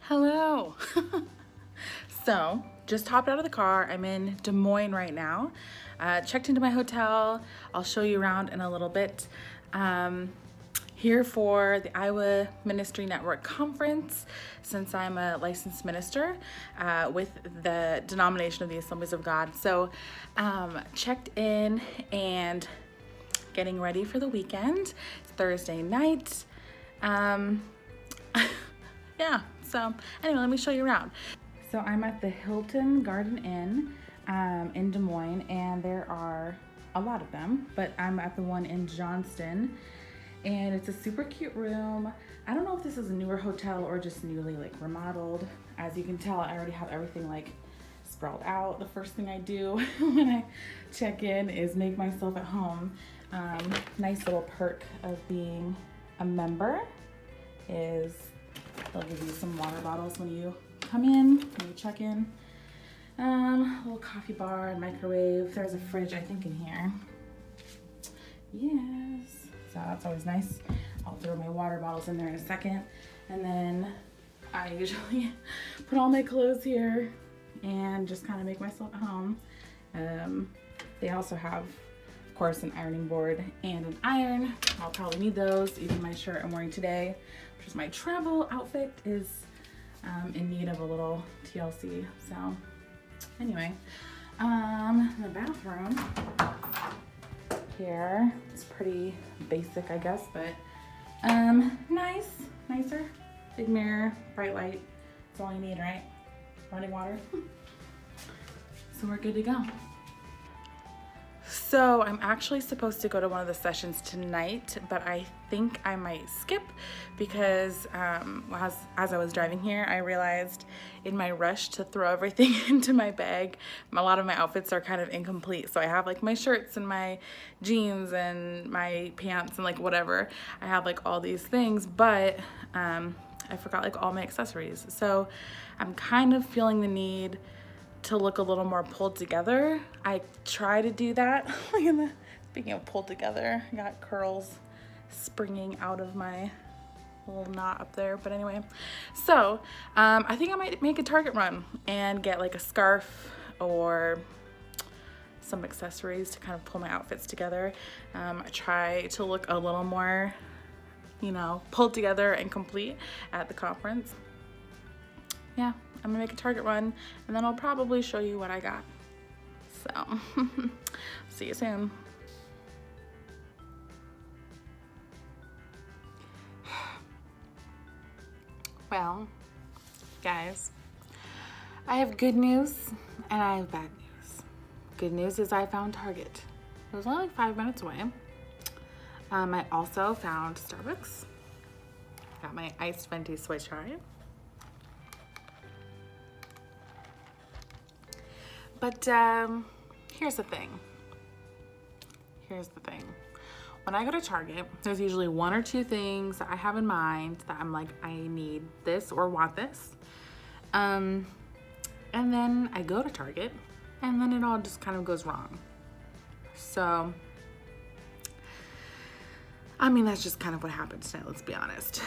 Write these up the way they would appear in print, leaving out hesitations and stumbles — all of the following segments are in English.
Hello. So, just hopped out of the car. I'm in Des Moines right now. Checked into my hotel. I'll show you around in a little bit. Here for the Iowa Ministry Network Conference, since I'm a licensed minister with the denomination of the Assemblies of God. So, checked in and getting ready for the weekend. It's Thursday night. Yeah, so anyway, let me show you around. So I'm at the Hilton Garden Inn in Des Moines, and there are a lot of them, but I'm at the one in Johnston, and it's a super cute room. I don't know if this is a newer hotel or just newly remodeled. As you can tell, I already have everything sprawled out. The first thing I do when I check in is make myself at home. Nice little perk of being a member is they'll give you some water bottles when you come in, when you check in. A little coffee bar and microwave. There's a fridge, I think, in here. Yes. So that's always nice. I'll throw my water bottles in there in a second. And then I usually put all my clothes here and just kind of make myself at home. They also have, of course, an ironing board and an iron. I'll probably need those. Even my shirt I'm wearing today, which is my travel outfit, is in need of a little TLC. So anyway, the bathroom here is pretty basic, I guess, but nicer. Big mirror, bright light. That's all you need, right? Running water. So we're good to go. So I'm actually supposed to go to one of the sessions tonight, but I think I might skip because as I was driving here, I realized in my rush to throw everything into my bag, a lot of my outfits are kind of incomplete. So I have my shirts and my jeans and my pants and whatever. I have all these things, but I forgot all my accessories. So I'm kind of feeling the need to look a little more pulled together. I try to do that. Speaking of pulled together, I got curls springing out of my little knot up there. But anyway, so I think I might make a Target run and get a scarf or some accessories to kind of pull my outfits together. I try to look a little more, pulled together and complete at the conference. Yeah, I'm gonna make a Target run and then I'll probably show you what I got. So, see you soon. Well, guys, I have good news and I have bad news. Good news is I found Target. It was only 5 minutes away. I also found Starbucks. Got my iced venti soy chai. But here's the thing. When I go to Target, there's usually one or two things that I have in mind that I'm I need this or want this. And then I go to Target and then it all just kind of goes wrong. So, that's just kind of what happened tonight, let's be honest.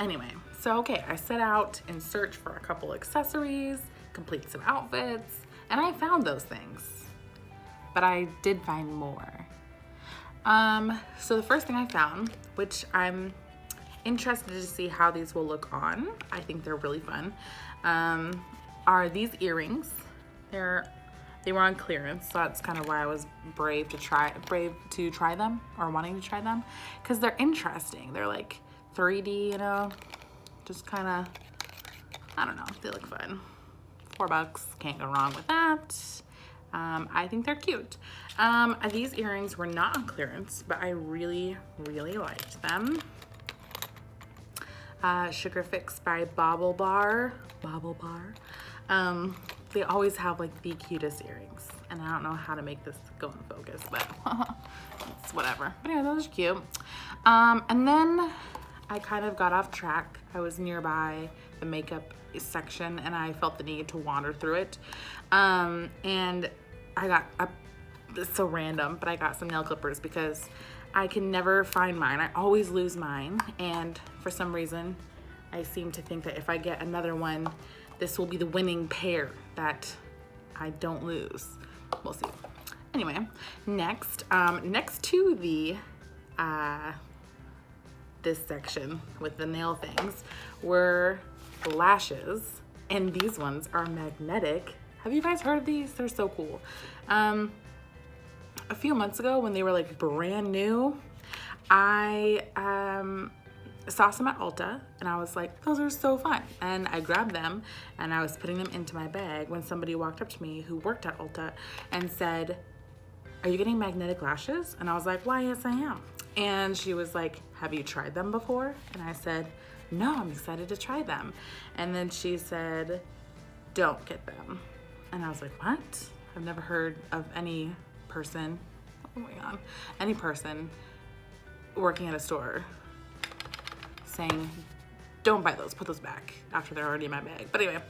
Anyway, so okay, I set out in search for a couple accessories, complete some outfits, and I found those things, but I did find more. So the first thing I found, which I'm interested to see how these will look on, I think they're really fun, are these earrings. They were on clearance, so that's kind of why I was brave to try them, or wanting to try them, because they're interesting. They're 3D, just kind of, I don't know, they look fun. $4, can't go wrong with that. I think they're cute. These earrings were not on clearance, but I really, really liked them. Sugar Fix by Bobble Bar. They always have the cutest earrings, and I don't know how to make this go in focus, but it's whatever. But yeah, those are cute. And then I kind of got off track. I was nearby the makeup section and I felt the need to wander through it. And I got, it's so random, but I got some nail clippers because I can never find mine. I always lose mine, and for some reason I seem to think that if I get another one, this will be the winning pair that I don't lose. We'll see. Anyway, next to the this section with the nail things were lashes, and these ones are magnetic. Have you guys heard of these? They're so cool. A few months ago when they were like brand new, I saw some at Ulta and I was like, those are so fun. And I grabbed them and I was putting them into my bag when somebody walked up to me who worked at Ulta and said, are you getting magnetic lashes? And I was like, why, yes I am. And she was like, have you tried them before? And I said, no, I'm excited to try them. And then she said, don't get them. And I was like, what? I've never heard of any person working at a store saying, don't buy those, put those back after they're already in my bag. But anyway,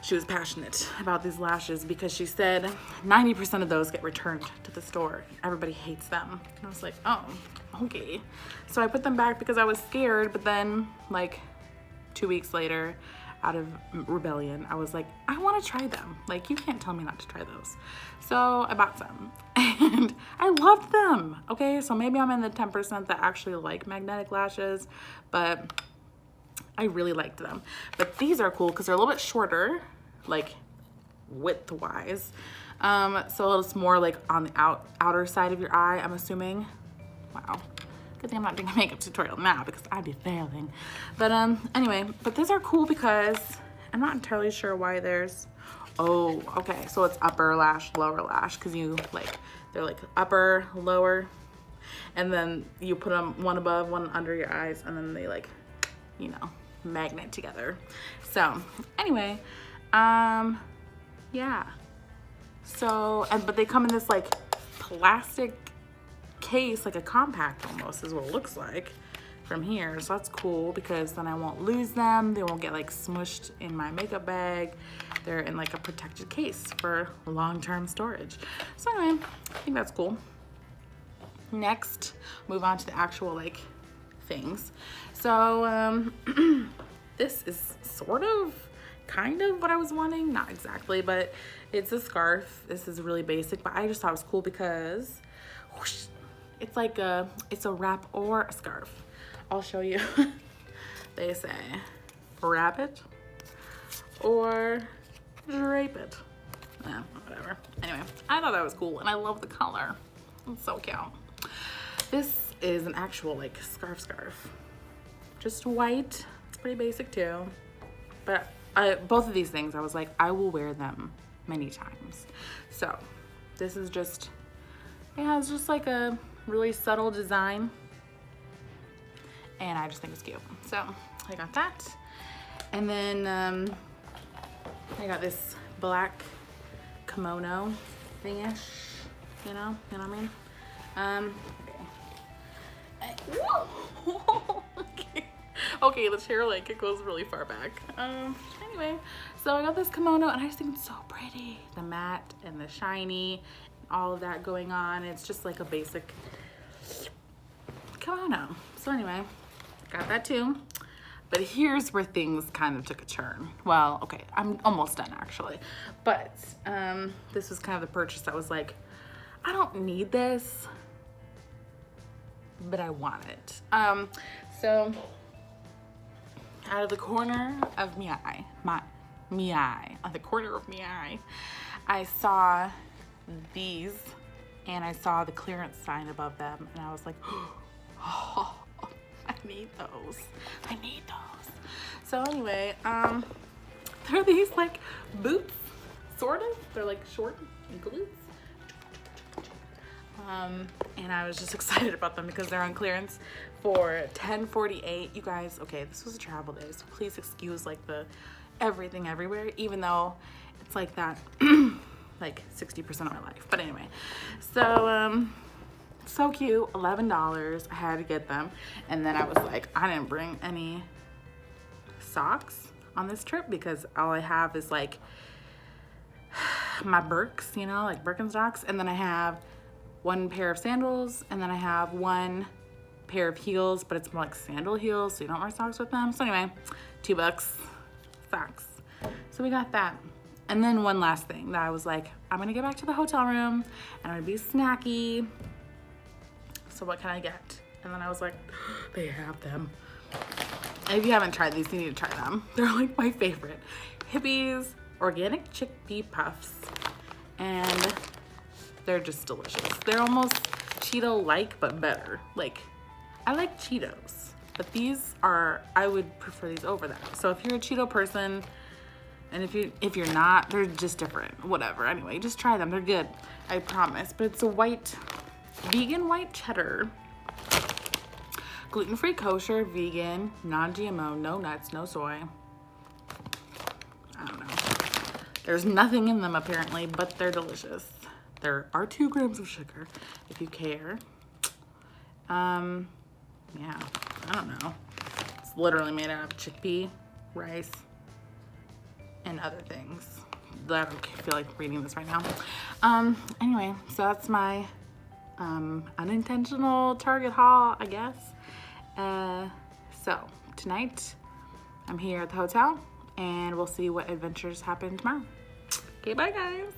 she was passionate about these lashes because she said 90% of those get returned to the store. Everybody hates them. And I was like, oh, okay. So I put them back because I was scared, but then like 2 weeks later, out of rebellion, I was like, I want to try them. Like, you can't tell me not to try those. So I bought some and I loved them. Okay, so maybe I'm in the 10% that actually like magnetic lashes, but I really liked them. But these are cool because they're a little bit shorter, like width-wise. So it's more like on the outer side of your eye, I'm assuming. Wow. Good thing I'm not doing a makeup tutorial now because I'd be failing. But anyway, but these are cool because I'm not entirely sure why there's, oh, okay. So it's upper lash, lower lash, because you like, they're like upper, lower, and then you put them one above, one under your eyes, and then they like, you know, magnet together. So anyway, yeah. So, but they come in this like plastic case, like a compact almost is what it looks like from here. So that's cool because then I won't lose them. They won't get like smushed in my makeup bag. They're in like a protected case for long-term storage. So anyway, I think that's cool. Next, move on to the actual like things. So this is sort of kind of what I was wanting, not exactly, but it's a scarf. This is really basic, but I just thought it was cool because whoosh, it's like it's a wrap or a scarf. I'll show you. They say wrap it or drape it. Whatever. Anyway, I thought that was cool and I love the color. It's so cute. This is an actual like scarf. Just white. It's pretty basic too. But both of these things, I was like, I will wear them many times. So this is just, it has just like a really subtle design and I just think it's cute. So I got that. And then I got this black kimono thingish, you know what I mean? Okay, the chair like it goes really far back. Anyway, so I got this kimono and I just think it's so pretty. The matte and the shiny, all of that going on. It's just like a basic kimono. So anyway, got that too. But here's where things kind of took a turn. Well, okay, I'm almost done actually. But this was kind of the purchase that was like, I don't need this, but I want it. So out of the corner of my eye, on the corner of my eye, I saw these and I saw the clearance sign above them and I was like, oh, I need those. So anyway, they're these like boots, sort of. They're like short glutes. And I was just excited about them because they're on clearance for $10.48. You guys, okay, this was a travel day, so please excuse like the everything everywhere, even though it's like that like 60% of my life. But anyway, so so cute, $11. I had to get them. And then I was like, I didn't bring any socks on this trip because all I have is like my Birks, you know, like Birkenstocks, and then I have one pair of sandals, and then I have one pair of heels, but it's more like sandal heels, so you don't wear socks with them. So anyway, $2 socks. So we got that. And then one last thing that I was like, I'm gonna get back to the hotel room and I'm gonna be snacky. So what can I get? And then I was like, they have them. And if you haven't tried these, you need to try them. They're like my favorite. Hippies organic chickpea puffs. And they're just delicious. They're almost Cheeto-like, but better. Like, I like Cheetos, but these are, I would prefer these over that. So if you're a Cheeto person, and if you're not, they're just different. Whatever. Anyway, just try them. They're good. I promise. But it's a vegan white cheddar. Gluten-free, kosher, vegan, non-GMO, no nuts, no soy. I don't know. There's nothing in them apparently, but they're delicious. There are 2 grams of sugar, if you care. Yeah, I don't know. It's literally made out of chickpea, rice, and other things. I don't feel like reading this right now. Anyway, so that's my unintentional Target haul, I guess. So tonight I'm here at the hotel and we'll see what adventures happen tomorrow. Okay, bye guys.